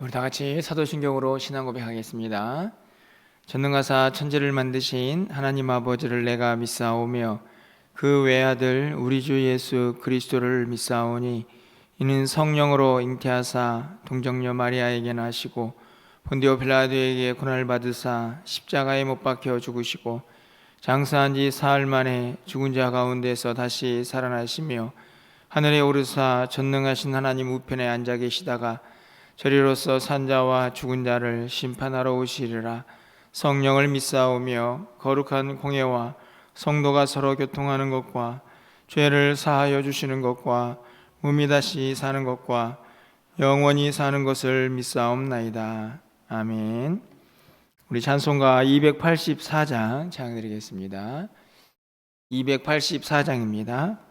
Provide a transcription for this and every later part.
우리 다 같이 사도신경으로 신앙 고백하겠습니다. 전능하사 천지를 만드신 하나님 아버지를 내가 믿사오며 그 외아들 우리 주 예수 그리스도를 믿사오니 이는 성령으로 잉태하사 동정녀 마리아에게 나시고 본디오 빌라도에게 고난을 받으사 십자가에 못 박혀 죽으시고 장사한 지 사흘 만에 죽은 자 가운데서 다시 살아나시며 하늘에 오르사 전능하신 하나님 우편에 앉아 계시다가 저리로서 산자와 죽은 자를 심판하러 오시리라. 성령을 믿사오며 거룩한 공예와 성도가 서로 교통하는 것과 죄를 사하여 주시는 것과 몸이 다시 사는 것과 영원히 사는 것을 믿사옵나이다. 아멘. 우리 찬송가 284장 찬양드리겠습니다. 284장입니다.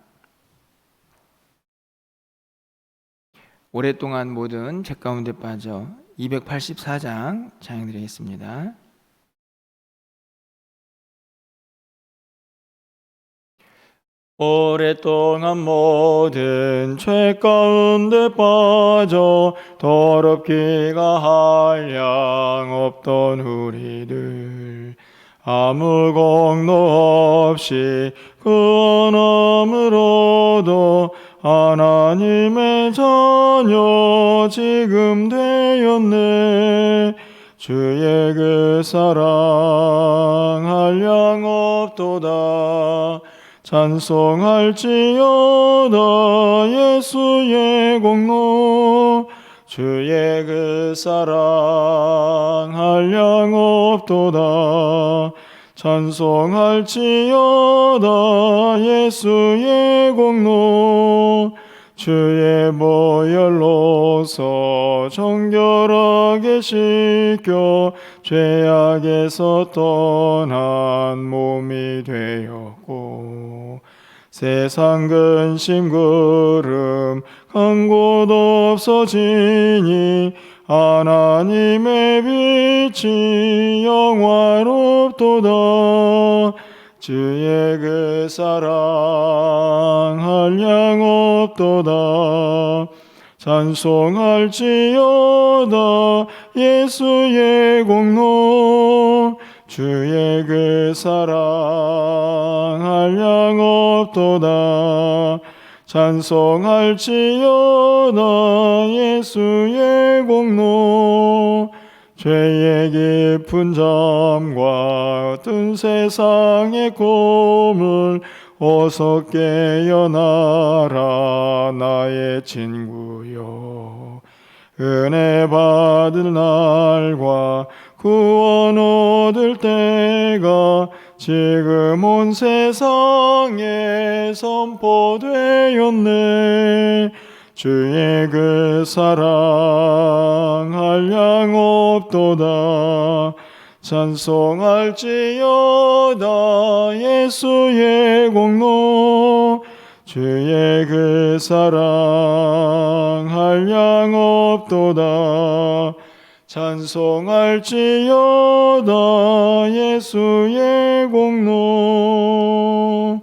오랫동안 모든 죄 가운데 빠져 284장 찬양드리겠습니다. 오랫동안 모든 죄 가운데 빠져 더럽기가 한량없던 우리들 아무 공로 없이 구원함으로도 하나님의 자녀 지금 되었네. 주의 그 사랑 한량없도다. 찬송할지어다 예수의 공로. 주의 그 사랑 한량없도다. 찬송할지어다 예수의 공로. 주의 보혈로서 정결하게 씻겨 죄악에서 떠난 몸이 되었고 세상 근심 구름 간 곳 없어지니 하나님의 빛이 영화롭도다. 주의 그 사랑 한량없도다. 찬송할지어다 예수의 공로. 주의 그 사랑 한량없도다. 찬송할지어다 예수의 공로. 죄의 깊은 잠과 어떤 세상의 꿈을 어서 깨어나라 나의 친구여. 은혜 받을 날과 구원 얻을 때가 지금 온 세상에 선포되었네. 주의 그 사랑 한량없도다. 찬송할지어다 예수의 공로. 주의 그 사랑 한량없도다. 찬송할지어다 예수의 공로.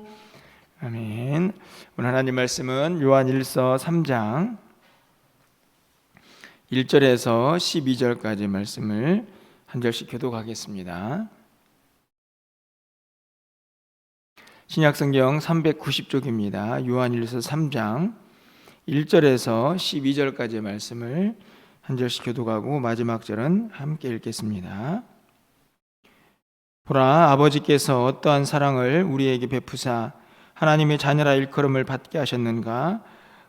아멘. 오늘 하나님 말씀은 요한일서 3장 1절에서 12절까지 말씀을 한 절씩 교독하겠습니다. 신약성경 390쪽입니다. 요한일서 3장 1절에서 12절까지 말씀을 한 절씩 교독하고 마지막 절은 함께 읽겠습니다. 보라, 아버지께서 어떠한 사랑을 우리에게 베푸사 하나님의 자녀라 일컬음을 받게 하셨는가.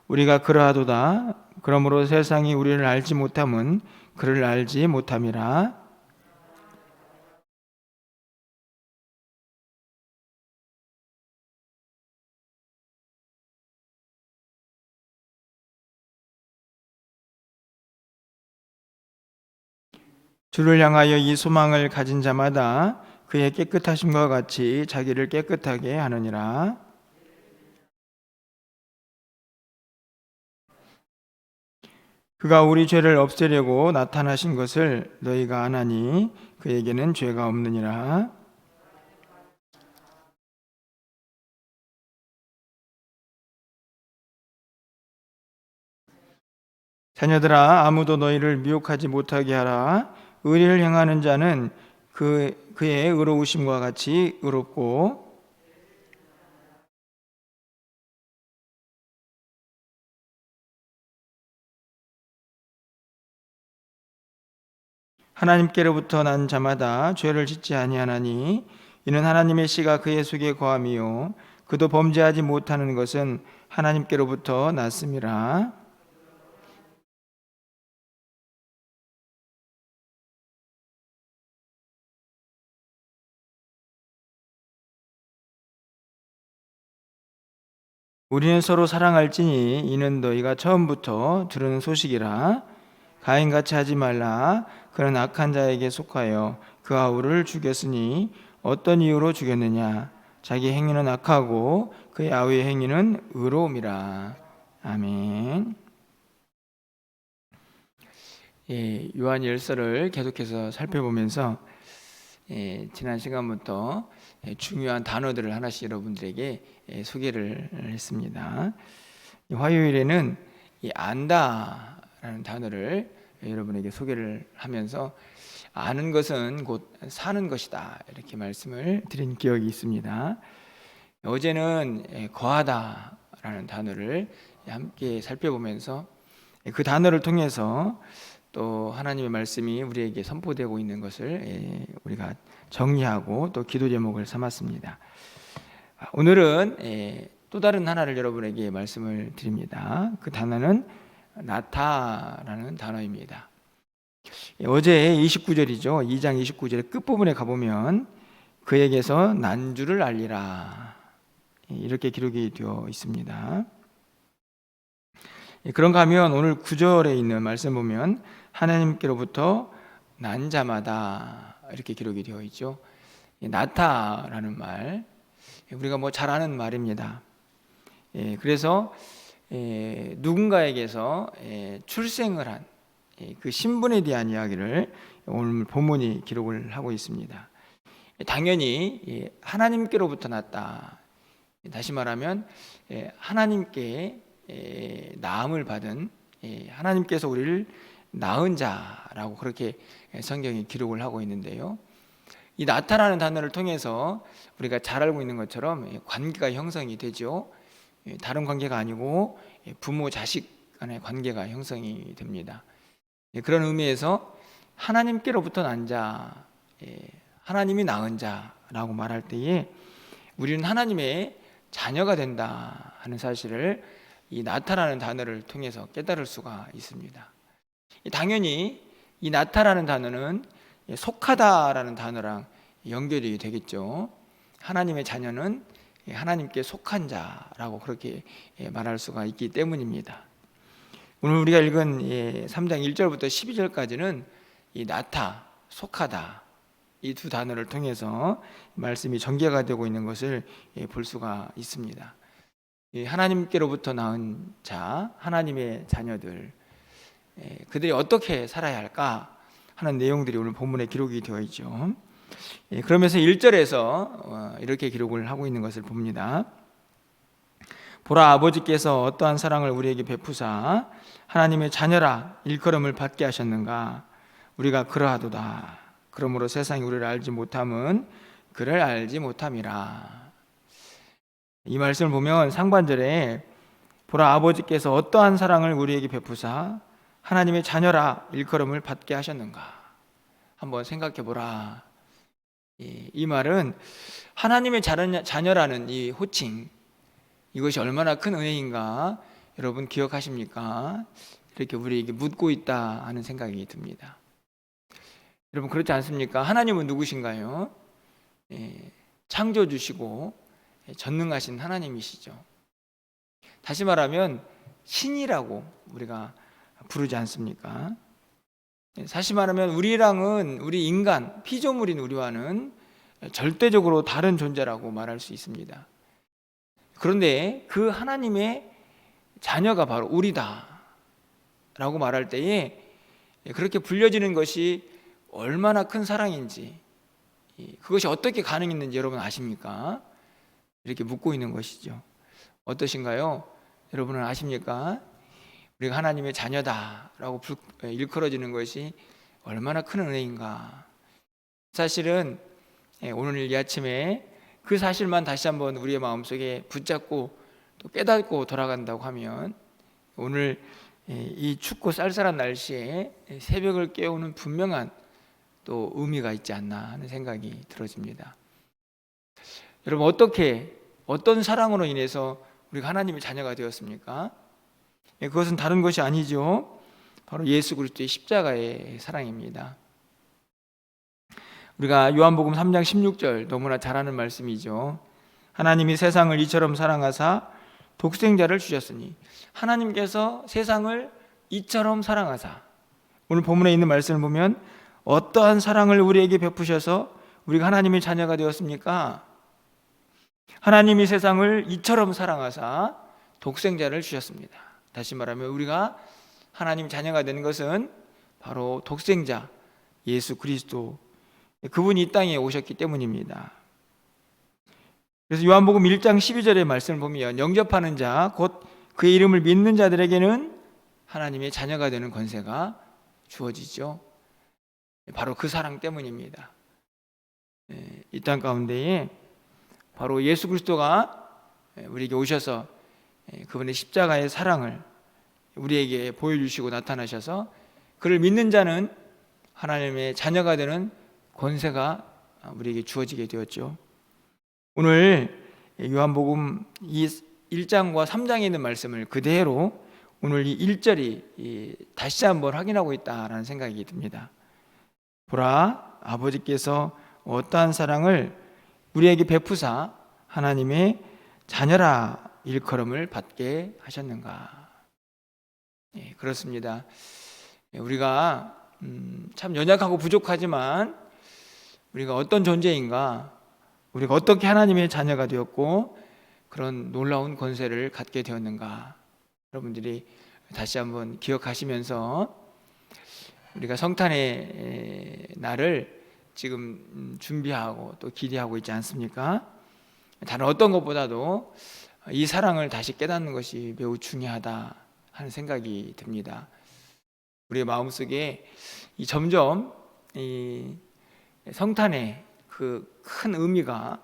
우리가 그러하도다. 그러므로 세상이 우리를 알지 못함은 그를 알지 못함이라. 주를 향하여 이 소망을 가진 자마다 그의 깨끗하심과 같이 자기를 깨끗하게 하느니라. 그가 우리 죄를 없애려고 나타나신 것을 너희가 아나니 그에게는 죄가 없느니라. 자녀들아, 아무도 너희를 미혹하지 못하게 하라. 의리를 행하는 자는 그의 의로우심과 같이 의롭고, 하나님께로부터 난 자마다 죄를 짓지 아니하나니 이는 하나님의 씨가 그의 속에 거함이요 그도 범죄하지 못하는 것은 하나님께로부터 났음이라. 우리는 서로 사랑할지니 이는 너희가 처음부터 들은 소식이라. 가인같이 하지 말라. 그는 악한 자에게 속하여 그 아우를 죽였으니 어떤 이유로 죽였느냐? 자기 행위는 악하고 그의 아우의 행위는 의로움이라. 아멘. 요한일서를 계속해서 살펴보면서 지난 시간부터 중요한 단어들을 하나씩 여러분들에게 소개를 했습니다. 화요일에는 이 안다라는 단어를 여러분에게 소개를 하면서 아는 것은 곧 사는 것이다 이렇게 말씀을 드린 기억이 있습니다. 어제는 거하다라는 단어를 함께 살펴보면서 그 단어를 통해서 또 하나님의 말씀이 우리에게 선포되고 있는 것을 우리가 정리하고 또 기도 제목을 삼았습니다. 오늘은 또 다른 하나를 여러분에게 말씀을 드립니다. 그 단어는 나타라는 단어입니다. 어제 29절이죠. 2장 29절의 끝부분에 가보면 그에게서 난주를 알리라 이렇게 기록이 되어 있습니다. 그런가 하면 오늘 9절에 있는 말씀 보면 하나님께로부터 난 자마다 이렇게 기록이 되어 있죠. 나타라는 말 우리가 잘 아는 말입니다. 그래서 누군가에게서 출생을 한 그 신분에 대한 이야기를 오늘 본문이 기록을 하고 있습니다. 당연히 하나님께로부터 났다. 다시 말하면 하나님께 낳음을 받은 하나님께서 우리를 낳은 자라고 그렇게 성경이 기록을 하고 있는데요. 이 나타라는 단어를 통해서 우리가 잘 알고 있는 것처럼 관계가 형성이 되죠. 다른 관계가 아니고 부모 자식 간의 관계가 형성이 됩니다. 그런 의미에서 하나님께로부터 난 자, 하나님이 낳은 자라고 말할 때에 우리는 하나님의 자녀가 된다 하는 사실을 이 나타라는 단어를 통해서 깨달을 수가 있습니다. 당연히 이 나타라는 단어는 속하다라는 단어랑 연결이 되겠죠. 하나님의 자녀는 하나님께 속한 자라고 그렇게 말할 수가 있기 때문입니다. 오늘 우리가 읽은 3장 1절부터 12절까지는 이 나타, 속하다 이 두 단어를 통해서 말씀이 전개가 되고 있는 것을 볼 수가 있습니다. 하나님께로부터 낳은 자, 하나님의 자녀들 그들이 어떻게 살아야 할까 하는 내용들이 오늘 본문에 기록이 되어 있죠. 그러면서 1절에서 이렇게 기록을 하고 있는 것을 봅니다. 보라, 아버지께서 어떠한 사랑을 우리에게 베푸사 하나님의 자녀라 일컬음을 받게 하셨는가. 우리가 그러하도다. 그러므로 세상이 우리를 알지 못함은 그를 알지 못함이라. 이 말씀을 보면 상반절에 보라, 아버지께서 어떠한 사랑을 우리에게 베푸사 하나님의 자녀라 일컬음을 받게 하셨는가. 한번 생각해 보라. 이 말은 하나님의 자녀라는 이 호칭, 이것이 얼마나 큰 은혜인가 여러분 기억하십니까? 이렇게 우리에게 묻고 있다 하는 생각이 듭니다. 여러분 그렇지 않습니까? 하나님은 누구신가요? 창조주시고 전능하신 하나님이시죠. 다시 말하면 신이라고 우리가 부르지 않습니까? 다시 말하면 우리랑은, 우리 인간, 피조물인 우리와는 절대적으로 다른 존재라고 말할 수 있습니다. 그런데 그 하나님의 자녀가 바로 우리다 라고 말할 때에 그렇게 불려지는 것이 얼마나 큰 사랑인지, 그것이 어떻게 가능했는지 여러분 아십니까? 이렇게 묻고 있는 것이죠. 어떠신가요? 여러분은 아십니까? 우리가 하나님의 자녀다라고 일컬어지는 것이 얼마나 큰 은혜인가. 사실은 오늘 이 아침에 그 사실만 다시 한번 우리의 마음속에 붙잡고 또 깨닫고 돌아간다고 하면 오늘 이 춥고 쌀쌀한 날씨에 새벽을 깨우는 분명한 또 의미가 있지 않나 하는 생각이 들어집니다. 여러분, 어떤 사랑으로 인해서 우리가 하나님의 자녀가 되었습니까? 그것은 다른 것이 아니죠. 바로 예수 그리스도의 십자가의 사랑입니다. 우리가 요한복음 3장 16절 너무나 잘 아는 말씀이죠. 하나님이 세상을 이처럼 사랑하사 독생자를 주셨으니, 하나님께서 세상을 이처럼 사랑하사, 오늘 본문에 있는 말씀을 보면 어떠한 사랑을 우리에게 베푸셔서 우리가 하나님의 자녀가 되었습니까? 하나님이 세상을 이처럼 사랑하사 독생자를 주셨습니다. 다시 말하면 우리가 하나님 자녀가 되는 것은 바로 독생자 예수 그리스도, 그분이 이 땅에 오셨기 때문입니다. 그래서 요한복음 1장 12절의 말씀을 보면 영접하는 자, 곧 그의 이름을 믿는 자들에게는 하나님의 자녀가 되는 권세가 주어지죠. 바로 그 사랑 때문입니다. 이 땅 가운데에 바로 예수 그리스도가 우리에게 오셔서 그분의 십자가의 사랑을 우리에게 보여주시고 나타나셔서 그를 믿는 자는 하나님의 자녀가 되는 권세가 우리에게 주어지게 되었죠. 오늘 요한복음 1장과 3장에 있는 말씀을 그대로 오늘 이 1절이 다시 한번 확인하고 있다라는 생각이 듭니다. 보라, 아버지께서 어떠한 사랑을 우리에게 베푸사 하나님의 자녀라 일컬음을 받게 하셨는가. 그렇습니다. 우리가 참 연약하고 부족하지만 우리가 어떤 존재인가, 우리가 어떻게 하나님의 자녀가 되었고 그런 놀라운 권세를 갖게 되었는가, 여러분들이 다시 한번 기억하시면서 우리가 성탄의 날을 지금 준비하고 또 기대하고 있지 않습니까? 다른 어떤 것보다도 이 사랑을 다시 깨닫는 것이 매우 중요하다 하는 생각이 듭니다. 우리의 마음속에 점점 이 성탄의 그 큰 의미가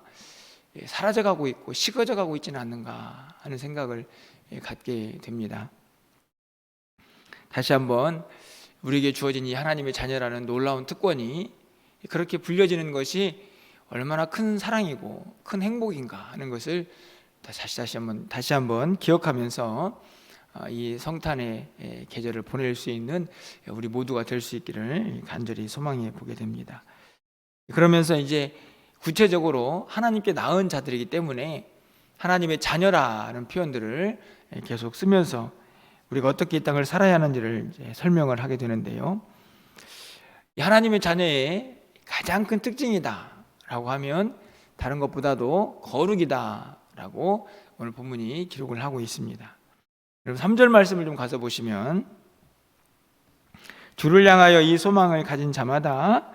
사라져가고 있고 식어져가고 있지는 않는가 하는 생각을 갖게 됩니다. 다시 한번 우리에게 주어진 이 하나님의 자녀라는 놀라운 특권이 그렇게 불려지는 것이 얼마나 큰 사랑이고 큰 행복인가 하는 것을 다시 한번 기억하면서 이 성탄의 계절을 보낼 수 있는 우리 모두가 될 수 있기를 간절히 소망해 보게 됩니다. 그러면서 이제 구체적으로 하나님께 낳은 자들이기 때문에 하나님의 자녀라는 표현들을 계속 쓰면서 우리가 어떻게 이 땅을 살아야 하는지를 이제 설명을 하게 되는데요. 하나님의 자녀의 가장 큰 특징이다라고 하면 다른 것보다도 거룩이다라고 오늘 본문이 기록을 하고 있습니다. 여러분 3절 말씀을 좀 가서 보시면, 주를 향하여 이 소망을 가진 자마다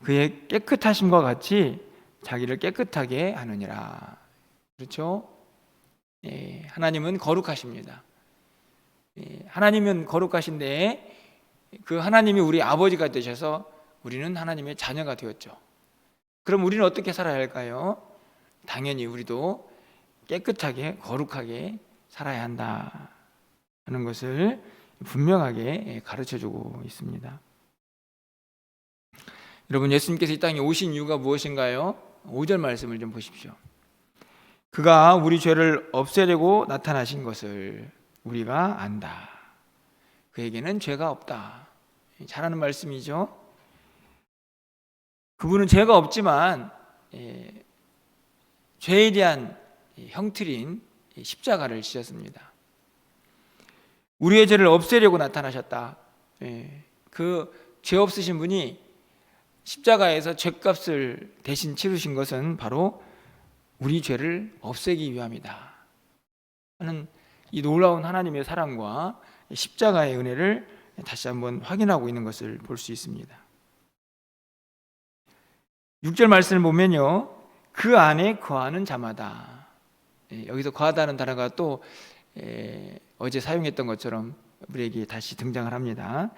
그의 깨끗하심과 같이 자기를 깨끗하게 하느니라. 그렇죠? 하나님은 거룩하십니다. 하나님은 거룩하신데 그 하나님이 우리 아버지가 되셔서 우리는 하나님의 자녀가 되었죠. 그럼 우리는 어떻게 살아야 할까요? 당연히 우리도 깨끗하게 거룩하게 살아야 한다 하는 것을 분명하게 가르쳐주고 있습니다. 여러분, 예수님께서 이 땅에 오신 이유가 무엇인가요? 5절 말씀을 좀 보십시오. 그가 우리 죄를 없애려고 나타나신 것을 우리가 안다. 그에게는 죄가 없다. 잘 아는 말씀이죠. 그분은 죄가 없지만 죄에 대한 형틀인 십자가를 지셨습니다. 우리의 죄를 없애려고 나타나셨다. 그 죄 없으신 분이 십자가에서 죄값을 대신 치르신 것은 바로 우리 죄를 없애기 위함이다 하는 이 놀라운 하나님의 사랑과 십자가의 은혜를 다시 한번 확인하고 있는 것을 볼 수 있습니다. 6절 말씀을 보면요, 그 안에 거하는 자마다, 여기서 거하다는 단어가 또 어제 사용했던 것처럼 우리에게 다시 등장을 합니다.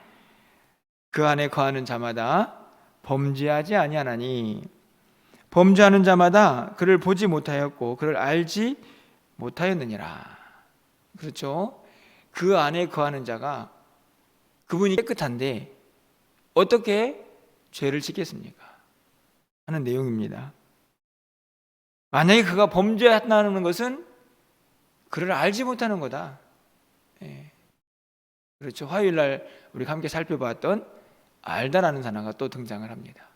그 안에 거하는 자마다 범죄하지 아니하나니 범죄하는 자마다 그를 보지 못하였고 그를 알지 못하였느니라. 그렇죠? 그 안에 거하는 자가 그분이 깨끗한데 어떻게 죄를 짓겠습니까? 하는 내용입니다. 만약에 그가 범죄한다는 것은 그를 알지 못하는 거다. 예. 그렇죠. 화요일날 우리가 함께 살펴봤던 알다라는 단어가 또 등장을 합니다.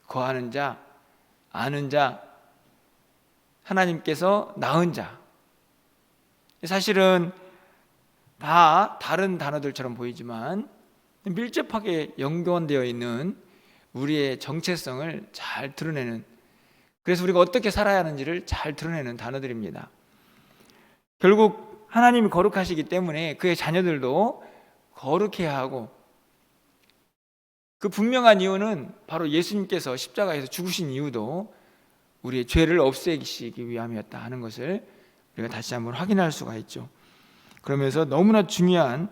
거하는 자, 아는 자, 하나님께서 낳은 자. 사실은 다 다른 단어들처럼 보이지만 밀접하게 연관되어 있는 우리의 정체성을 잘 드러내는, 그래서 우리가 어떻게 살아야 하는지를 잘 드러내는 단어들입니다. 결국 하나님이 거룩하시기 때문에 그의 자녀들도 거룩해야 하고, 그 분명한 이유는 바로 예수님께서 십자가에서 죽으신 이유도 우리의 죄를 없애시기 위함이었다 하는 것을 우리가 다시 한번 확인할 수가 있죠. 그러면서 너무나 중요한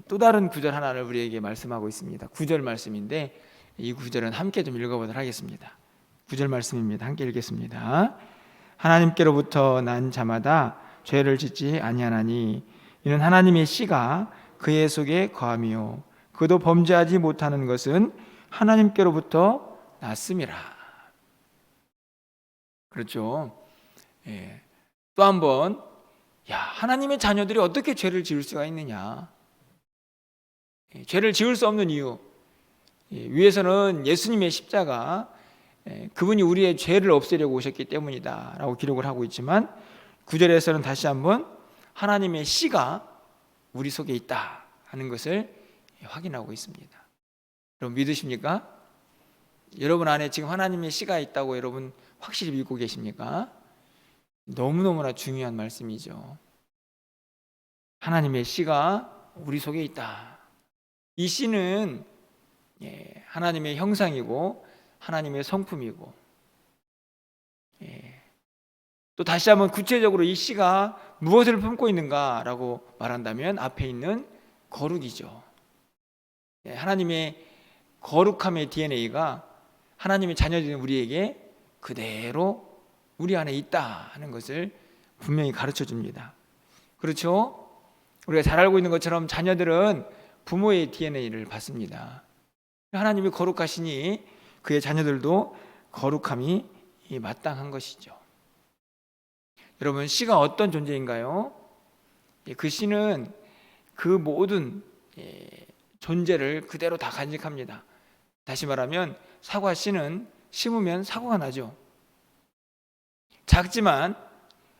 또 다른 구절 하나를 우리에게 말씀하고 있습니다. 9절 말씀인데 이 구절은 함께 좀 읽어보도록 하겠습니다. 9절 말씀입니다. 함께 읽겠습니다. 하나님께로부터 난 자마다 죄를 짓지 아니하나니 이는 하나님의 씨가 그의 속에 거함이요 그도 범죄하지 못하는 것은 하나님께로부터 났음이라. 그렇죠. 예. 또 한번 하나님의 자녀들이 어떻게 죄를 지을 수가 있느냐. 죄를 지을 수 없는 이유, 위에서는 예수님의 십자가, 그분이 우리의 죄를 없애려고 오셨기 때문이다 라고 기록을 하고 있지만 9절에서는 다시 한번 하나님의 씨가 우리 속에 있다 하는 것을 확인하고 있습니다. 여러분 믿으십니까? 여러분 안에 지금 하나님의 씨가 있다고 여러분 확실히 믿고 계십니까? 너무너무나 중요한 말씀이죠. 하나님의 씨가 우리 속에 있다. 이 씨는 하나님의 형상이고 하나님의 성품이고, 또 다시 한번 구체적으로 이 씨가 무엇을 품고 있는가라고 말한다면 앞에 있는 거룩이죠. 하나님의 거룩함의 DNA가 하나님의 자녀된 우리에게 그대로 우리 안에 있다 하는 것을 분명히 가르쳐 줍니다. 그렇죠? 우리가 잘 알고 있는 것처럼 자녀들은 부모의 DNA를 받습니다. 하나님이 거룩하시니 그의 자녀들도 거룩함이 마땅한 것이죠. 여러분, 씨가 어떤 존재인가요? 그 씨는 그 모든 존재를 그대로 다 간직합니다. 다시 말하면 사과 씨는 심으면 사과가 나죠. 작지만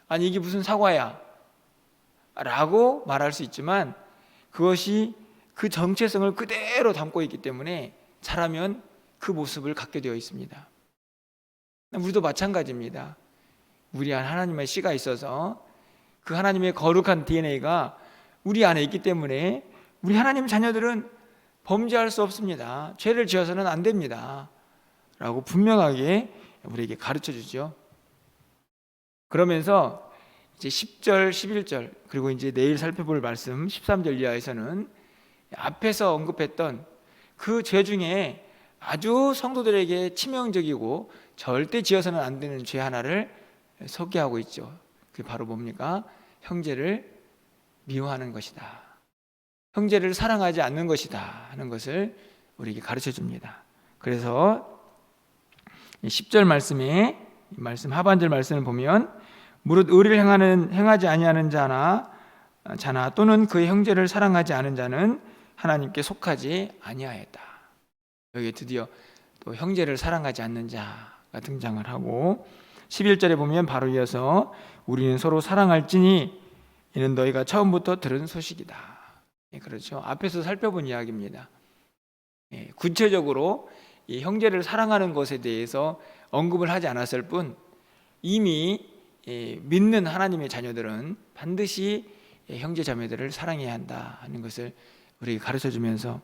아니 이게 무슨 사과야 라고 말할 수 있지만 그것이 그 정체성을 그대로 담고 있기 때문에 자라면 그 모습을 갖게 되어 있습니다. 우리도 마찬가지입니다. 우리 안에 하나님의 씨가 있어서 그 하나님의 거룩한 DNA가 우리 안에 있기 때문에 우리 하나님 자녀들은 범죄할 수 없습니다. 죄를 지어서는 안 됩니다 라고 분명하게 우리에게 가르쳐 주죠. 그러면서 이제 10절, 11절 그리고 이제 내일 살펴볼 말씀 13절 이하에서는 앞에서 언급했던 그 죄 중에 아주 성도들에게 치명적이고 절대 지어서는 안 되는 죄 하나를 소개하고 있죠. 그게 바로 뭡니까? 형제를 미워하는 것이다. 형제를 사랑하지 않는 것이다 하는 것을 우리에게 가르쳐 줍니다. 그래서 10절 말씀에 말씀 하반절 말씀을 보면 무릇 의를 행하지 아니하는 자나 또는 그의 형제를 사랑하지 않은 자는 하나님께 속하지 아니하였다. 여기 드디어 또 형제를 사랑하지 않는 자가 등장을 하고 11절에 보면 바로 이어서 우리는 서로 사랑할지니 이는 너희가 처음부터 들은 소식이다. 그렇죠. 앞에서 살펴본 이야기입니다. 구체적으로 이 형제를 사랑하는 것에 대해서 언급을 하지 않았을 뿐 이미 믿는 하나님의 자녀들은 반드시 형제 자매들을 사랑해야 한다 하는 것을 우리에게 가르쳐주면서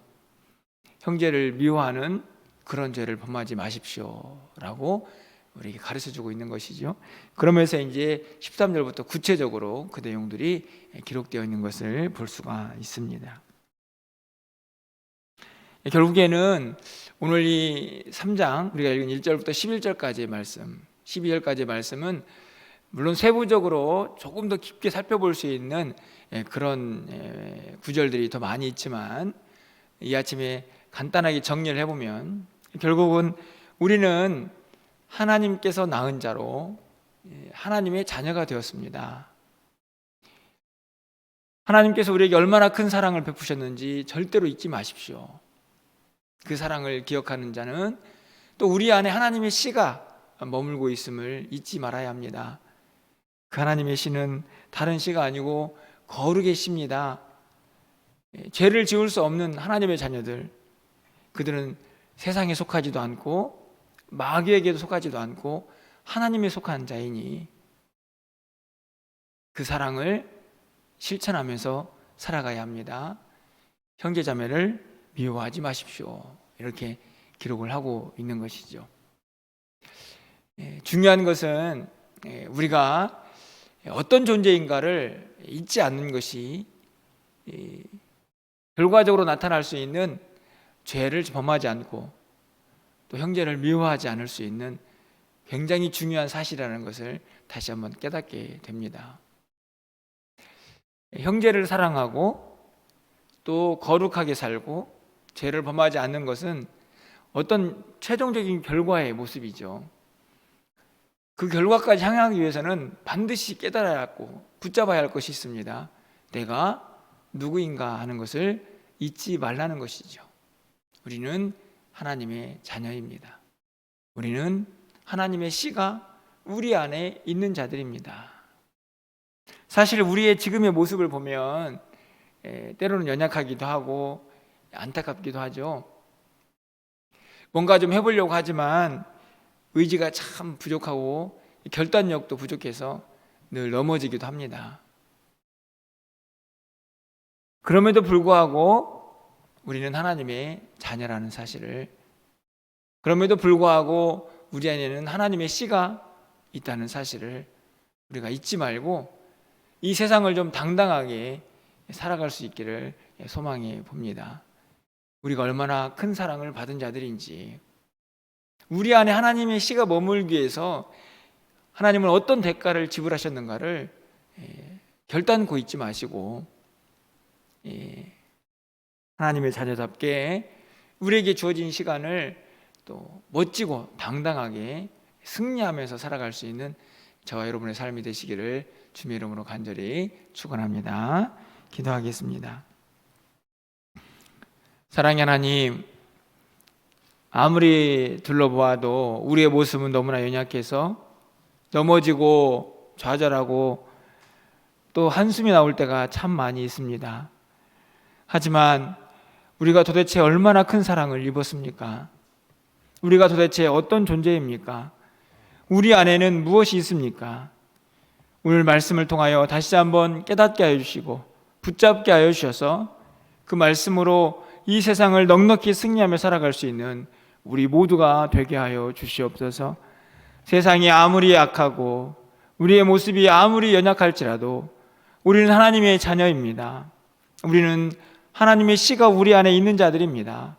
형제를 미워하는 그런 죄를 범하지 마십시오 라고 우리에게 가르쳐주고 있는 것이죠. 그러면서 이제 13절부터 구체적으로 그 내용들이 기록되어 있는 것을 볼 수가 있습니다. 결국에는 오늘 이 3장 우리가 읽은 1절부터 11절까지의 말씀, 12절까지의 말씀은 물론 세부적으로 조금 더 깊게 살펴볼 수 있는 그런 구절들이 더 많이 있지만, 이 아침에 간단하게 정리를 해보면 결국은 우리는 하나님께서 낳은 자로 하나님의 자녀가 되었습니다. 하나님께서 우리에게 얼마나 큰 사랑을 베푸셨는지 절대로 잊지 마십시오. 그 사랑을 기억하는 자는 또 우리 안에 하나님의 씨가 머물고 있음을 잊지 말아야 합니다. 그 하나님의 씨는 다른 씨가 아니고 거룩의 씨입니다. 죄를 지을 수 없는 하나님의 자녀들, 그들은 세상에 속하지도 않고 마귀에게도 속하지도 않고 하나님에 속한 자이니 그 사랑을 실천하면서 살아가야 합니다. 형제자매를 미워하지 마십시오. 이렇게 기록을 하고 있는 것이죠. 중요한 것은 우리가 어떤 존재인가를 잊지 않는 것이 결과적으로 나타날 수 있는 죄를 범하지 않고 또 형제를 미워하지 않을 수 있는 굉장히 중요한 사실이라는 것을 다시 한번 깨닫게 됩니다. 형제를 사랑하고 또 거룩하게 살고 죄를 범하지 않는 것은 어떤 최종적인 결과의 모습이죠. 그 결과까지 향하기 위해서는 반드시 깨달아야 하고 붙잡아야 할 것이 있습니다. 내가 누구인가 하는 것을 잊지 말라는 것이죠. 우리는 하나님의 자녀입니다. 우리는 하나님의 씨가 우리 안에 있는 자들입니다. 사실 우리의 지금의 모습을 보면 때로는 연약하기도 하고 안타깝기도 하죠. 뭔가 좀 해보려고 하지만 의지가 참 부족하고 결단력도 부족해서 늘 넘어지기도 합니다. 그럼에도 불구하고 우리는 하나님의 자녀라는 사실을, 그럼에도 불구하고 우리 안에는 하나님의 씨가 있다는 사실을 우리가 잊지 말고 이 세상을 좀 당당하게 살아갈 수 있기를 소망해 봅니다. 우리가 얼마나 큰 사랑을 받은 자들인지, 우리 안에 하나님의 씨가 머물기 위해서 하나님은 어떤 대가를 지불하셨는가를 결단코 잊지 마시고 하나님의 자녀답게 우리에게 주어진 시간을 또 멋지고 당당하게 승리하면서 살아갈 수 있는 저와 여러분의 삶이 되시기를 주님의 이름으로 간절히 축원합니다. 기도하겠습니다. 사랑의 하나님, 아무리 둘러보아도 우리의 모습은 너무나 연약해서 넘어지고 좌절하고 또 한숨이 나올 때가 참 많이 있습니다. 하지만 우리가 도대체 얼마나 큰 사랑을 입었습니까? 우리가 도대체 어떤 존재입니까? 우리 안에는 무엇이 있습니까? 오늘 말씀을 통하여 다시 한번 깨닫게 하여 주시고 붙잡게 하여 주셔서 그 말씀으로 이 세상을 넉넉히 승리하며 살아갈 수 있는 우리 모두가 되게 하여 주시옵소서. 세상이 아무리 약하고 우리의 모습이 아무리 연약할지라도 우리는 하나님의 자녀입니다. 우리는 하나님의 씨가 우리 안에 있는 자들입니다.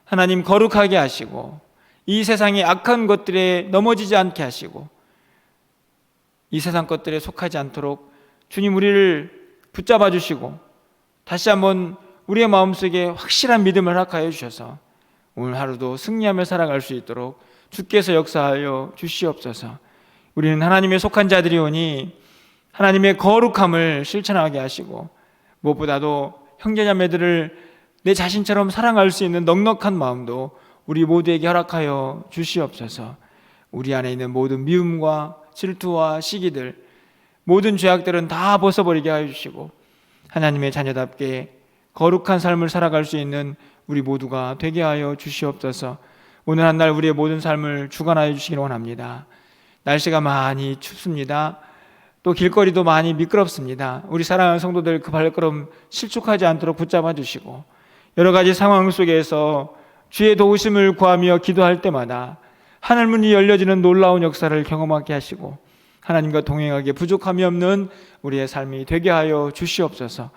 하나님 거룩하게 하시고 이 세상의 악한 것들에 넘어지지 않게 하시고 이 세상 것들에 속하지 않도록 주님 우리를 붙잡아 주시고 다시 한번 우리의 마음속에 확실한 믿음을 허락하여 주셔서 오늘 하루도 승리하며 살아갈 수 있도록 주께서 역사하여 주시옵소서. 우리는 하나님의 속한 자들이오니 하나님의 거룩함을 실천하게 하시고 무엇보다도 형제자매들을 내 자신처럼 사랑할 수 있는 넉넉한 마음도 우리 모두에게 허락하여 주시옵소서. 우리 안에 있는 모든 미움과 질투와 시기들, 모든 죄악들은 다 벗어버리게 하여 주시고 하나님의 자녀답게 거룩한 삶을 살아갈 수 있는 우리 모두가 되게 하여 주시옵소서. 오늘 한 날 우리의 모든 삶을 주관하여 주시기를 원합니다. 날씨가 많이 춥습니다. 또 길거리도 많이 미끄럽습니다. 우리 사랑하는 성도들 그 발걸음 실축하지 않도록 붙잡아 주시고 여러 가지 상황 속에서 주의 도우심을 구하며 기도할 때마다 하늘문이 열려지는 놀라운 역사를 경험하게 하시고 하나님과 동행하기에 부족함이 없는 우리의 삶이 되게 하여 주시옵소서.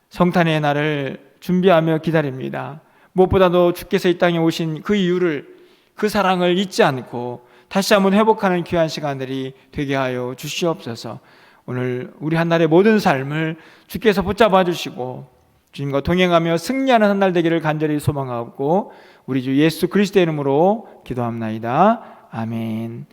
성탄의 날을 준비하며 기다립니다. 무엇보다도 주께서 이 땅에 오신 그 이유를, 그 사랑을 잊지 않고 다시 한번 회복하는 귀한 시간들이 되게 하여 주시옵소서. 오늘 우리 한날의 모든 삶을 주께서 붙잡아 주시고 주님과 동행하며 승리하는 한 날 되기를 간절히 소망하고 우리 주 예수 그리스도의 이름으로 기도합나이다. 아멘.